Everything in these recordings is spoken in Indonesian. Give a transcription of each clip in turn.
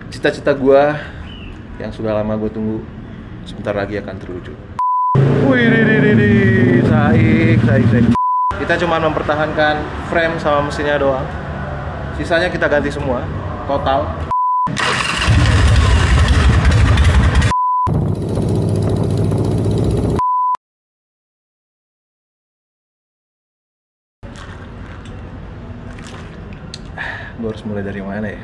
Cita-cita gue yang sudah lama gue tunggu sebentar lagi akan terwujud. Wih, saik. Kita cuma mempertahankan frame sama mesinnya doang. Sisanya kita ganti semua, total. Gue harus mulai dari mana ya?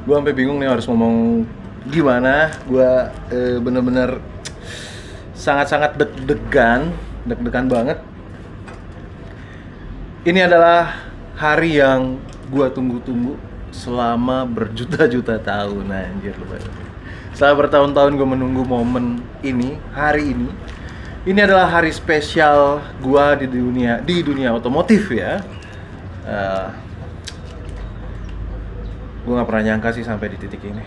Gue sampai bingung nih harus ngomong gimana. Gue bener-bener sangat-sangat deg-degan banget. Ini adalah hari yang gue tunggu-tunggu selama berjuta-juta tahun, anjir lu bayangin. Setelah bertahun-tahun gue menunggu momen ini, hari ini. Ini adalah hari spesial gue di dunia otomotif ya. Gue gak pernah nyangka sih sampai di titik ini.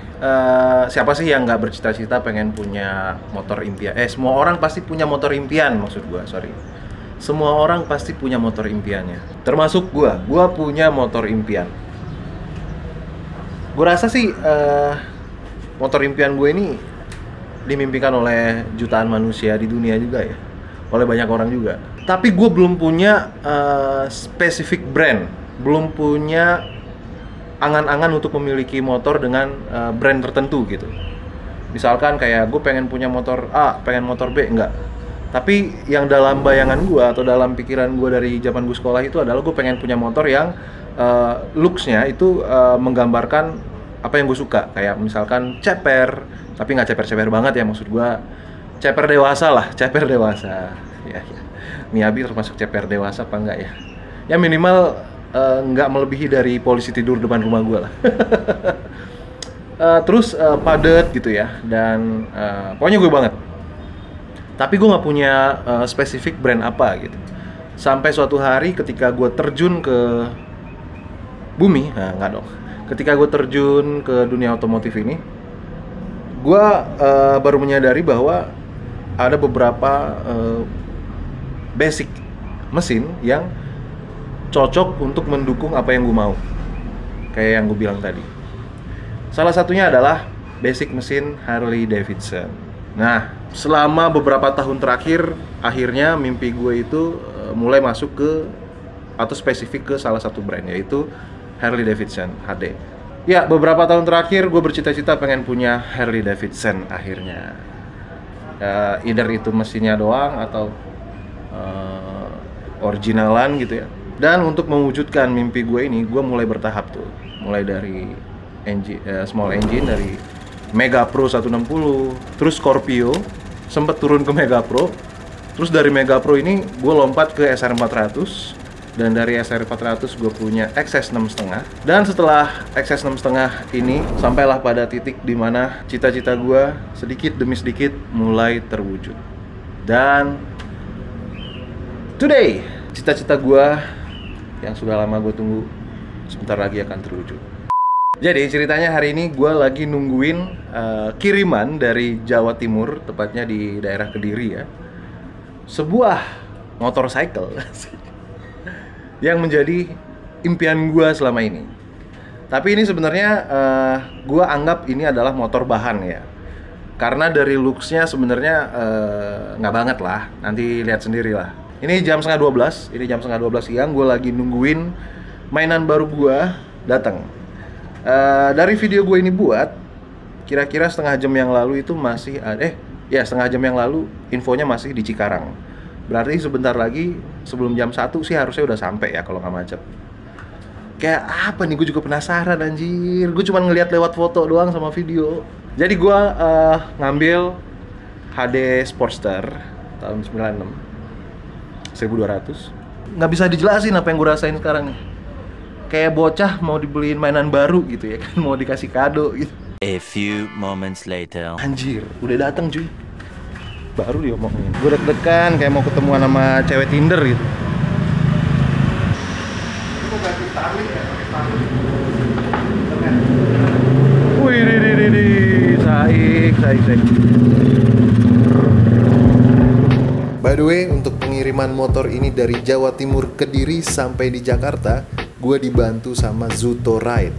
Siapa sih yang gak bercita-cita pengen punya motor impian? Semua orang pasti punya motor impian, maksud gue, sorry. Semua orang pasti punya motor impiannya. Termasuk gue punya motor impian. Gue rasa sih motor impian gue ini dimimpikan oleh jutaan manusia di dunia juga ya. Oleh banyak orang juga. Tapi gue belum punya spesifik brand. Belum punya angan-angan untuk memiliki motor dengan brand tertentu gitu. Misalkan kayak gue pengen punya motor A, pengen motor B, enggak. Tapi yang dalam bayangan gue atau dalam pikiran gue dari zaman gue sekolah itu adalah gue pengen punya motor yang looks-nya itu menggambarkan apa yang gue suka. Kayak misalkan ceper, tapi nggak ceper-ceper banget ya, maksud gue ceper dewasa lah, ceper dewasa. Ya. Miyabi termasuk ceper dewasa apa enggak ya? Ya minimal nggak melebihi dari polisi tidur depan rumah gue lah. Terus padat gitu ya, dan pokoknya gue banget. Tapi gue nggak punya spesifik brand apa gitu. Sampai suatu hari ketika gue terjun ke bumi, nggak dong. Ketika gue terjun ke dunia otomotif ini, gue baru menyadari bahwa ada beberapa basic mesin yang cocok untuk mendukung apa yang gue mau. Kayak yang gue bilang tadi. Salah satunya adalah basic mesin Harley Davidson. Nah, selama beberapa tahun terakhir, akhirnya mimpi gue itu mulai masuk ke atau spesifik ke salah satu brand, yaitu Harley Davidson HD. Ya, beberapa tahun terakhir gue bercita-cita pengen punya Harley Davidson akhirnya. Either itu mesinnya doang atau originalan gitu ya. Dan untuk mewujudkan mimpi gue ini, gue mulai bertahap tuh. Mulai dari small engine, dari Mega Pro 160, terus Scorpio, sempet turun ke Mega Pro. Terus dari Mega Pro ini, gue lompat ke SR400. Dan dari SR400 gue punya XS 6,5. Dan setelah XS 6,5 ini, sampailah pada titik dimana cita-cita gue sedikit demi sedikit mulai terwujud. Dan today, cita-cita gue yang sudah lama gue tunggu sebentar lagi akan terwujud. Jadi ceritanya hari ini gue lagi nungguin kiriman dari Jawa Timur, tepatnya di daerah Kediri ya. Sebuah motorcycle yang menjadi impian gue selama ini. Tapi ini sebenarnya gue anggap ini adalah motor bahan ya. Karena dari looks-nya sebenarnya nggak banget lah, nanti lihat sendiri lah. Ini jam setengah 12 siang, gue lagi nungguin mainan baru gue datang. Dari video gue ini buat, kira-kira setengah jam yang lalu itu masih setengah jam yang lalu infonya masih di Cikarang. Berarti sebentar lagi sebelum jam 1 sih harusnya udah sampai ya kalau nggak macet. Kayak apa nih, gue juga penasaran anjir. Gue cuma ngeliat lewat foto doang sama video. Jadi gue ngambil HD Sportster tahun 96 1200. Nggak bisa dijelasin apa yang gue rasain sekarang nih. Kayak bocah mau dibeliin mainan baru gitu ya kan, mau dikasih kado gitu. A few moments later. Anjir, udah datang cuy. Baru diomongin. Gue deg-degan kayak mau ketemuan sama cewek Tinder gitu. Ini mau ganti Starlink ya, pakai Starlink. Wih, saik. By the way, untuk pengiriman motor ini dari Jawa Timur Kediri sampai di Jakarta, gue dibantu sama Zuto Ride.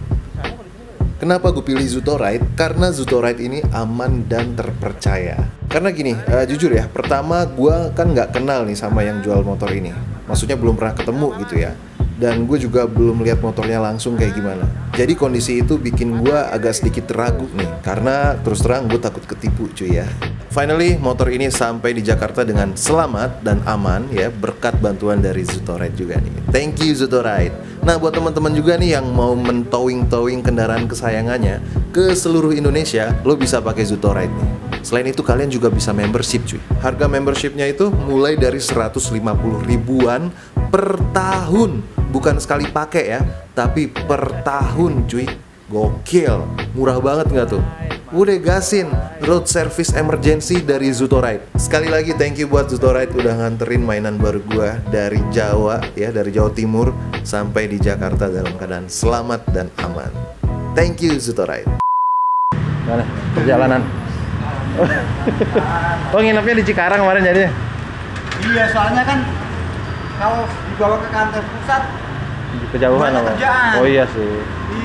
Kenapa gue pilih Zutoride? Karena Zutoride ini aman dan terpercaya. Karena gini, jujur ya, pertama gue kan nggak kenal nih sama yang jual motor ini. Maksudnya belum pernah ketemu gitu ya. Dan gue juga belum lihat motornya langsung kayak gimana. Jadi kondisi itu bikin gue agak sedikit ragu nih. Karena terus terang gue takut ketipu cuy ya. Finally, motor ini sampai di Jakarta dengan selamat dan aman ya, berkat bantuan dari Zutoride juga nih. Thank you Zutoride. Nah, buat teman-teman juga nih yang mau mentowing kendaraan kesayangannya ke seluruh Indonesia, lo bisa pakai Zutoride nih. Selain itu kalian juga bisa membership cuy. Harga membershipnya itu mulai dari 150 ribuan per tahun. Bukan sekali pakai ya, tapi per tahun cuy. Gokil, murah banget nggak tuh? Udah gasin road service emergency dari Zutoride. Sekali lagi thank you buat Zutoride udah nganterin mainan baru gua dari Jawa ya, dari Jawa Timur sampai di Jakarta dalam keadaan selamat dan aman. Thank you Zutoride. Mana perjalanan? Oh nginepnya di Cikarang kemarin jadinya? Iya, soalnya kan kalau dibawa ke kantor pusat kejauhan apa? Oh iya sih.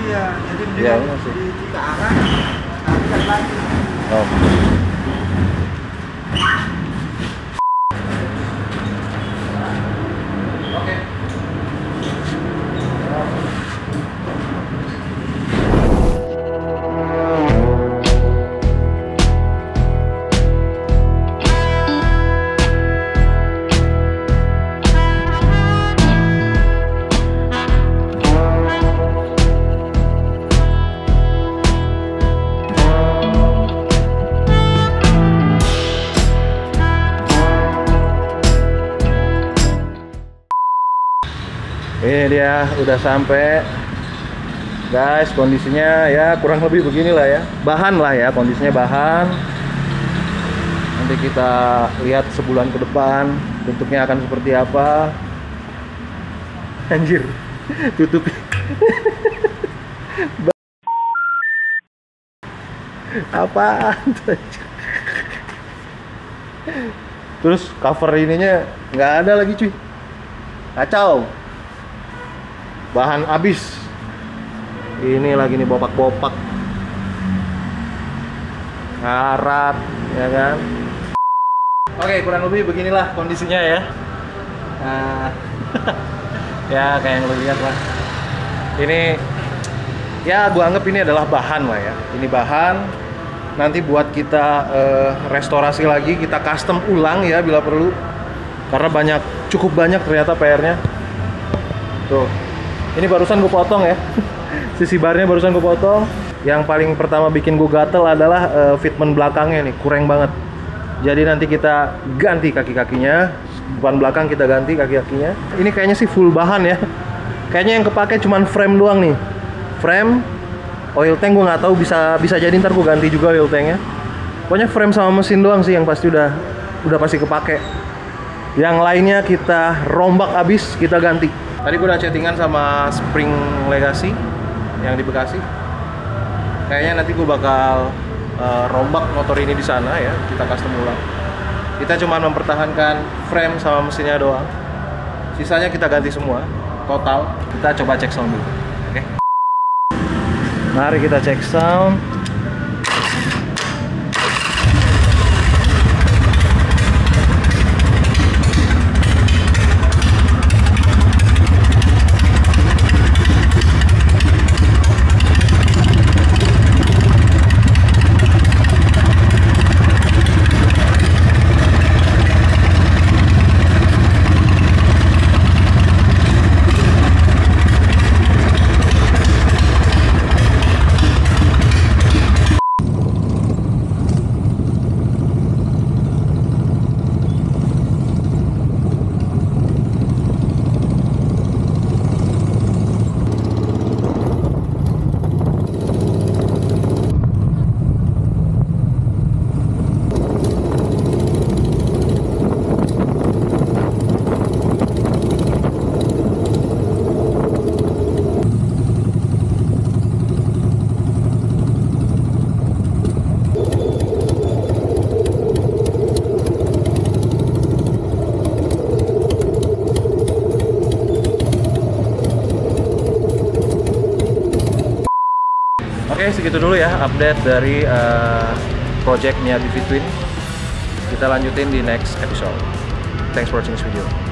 Iya, jadi Iya, mendingan sih. di Cikarang nanti lagi. Oh. Oke. Ini dia udah sampai guys, kondisinya ya kurang lebih beginilah ya, bahan lah ya, kondisinya bahan. Nanti kita lihat sebulan ke depan bentuknya akan seperti apa. Anjir, tutup. Apaan tuh, anjir? Terus cover ininya nggak ada lagi cuy, kacau. Bahan habis. Ini lagi nih bopak-bopak. Karat, ya kan? Oke, kurang lebih beginilah kondisinya ya. Nah, ya kayak yang lo lihat lah. Ini ya gua anggap ini adalah bahan lah ya. Ini bahan nanti buat kita restorasi lagi, kita custom ulang ya bila perlu. Karena cukup banyak ternyata PR-nya. Tuh. Ini barusan gue potong ya. Sisi barnya barusan gue potong. Yang paling pertama bikin gue gatel adalah fitment belakangnya nih, kurang banget. Jadi nanti kita ganti kaki-kakinya, depan belakang kita ganti kaki-kakinya. Ini kayaknya sih full bahan ya. Kayaknya yang kepake cuman frame doang nih. Frame, oil tank gue nggak tahu, bisa jadi ntar gue ganti juga oil tanknya. Pokoknya frame sama mesin doang sih yang pasti udah pasti kepake. Yang lainnya kita rombak abis, kita ganti. Tadi gue udah chattingan sama Spring Legacy yang di Bekasi. Kayaknya nanti gue bakal rombak motor ini di sana ya, kita custom ulang. Kita cuma mempertahankan frame sama mesinnya doang. Sisanya kita ganti semua, total. Kita coba cek sound dulu. Oke. Mari kita cek sound. segitu dulu ya update dari project Miyabi Twin. Kita lanjutin di next episode. Thanks for watching this video.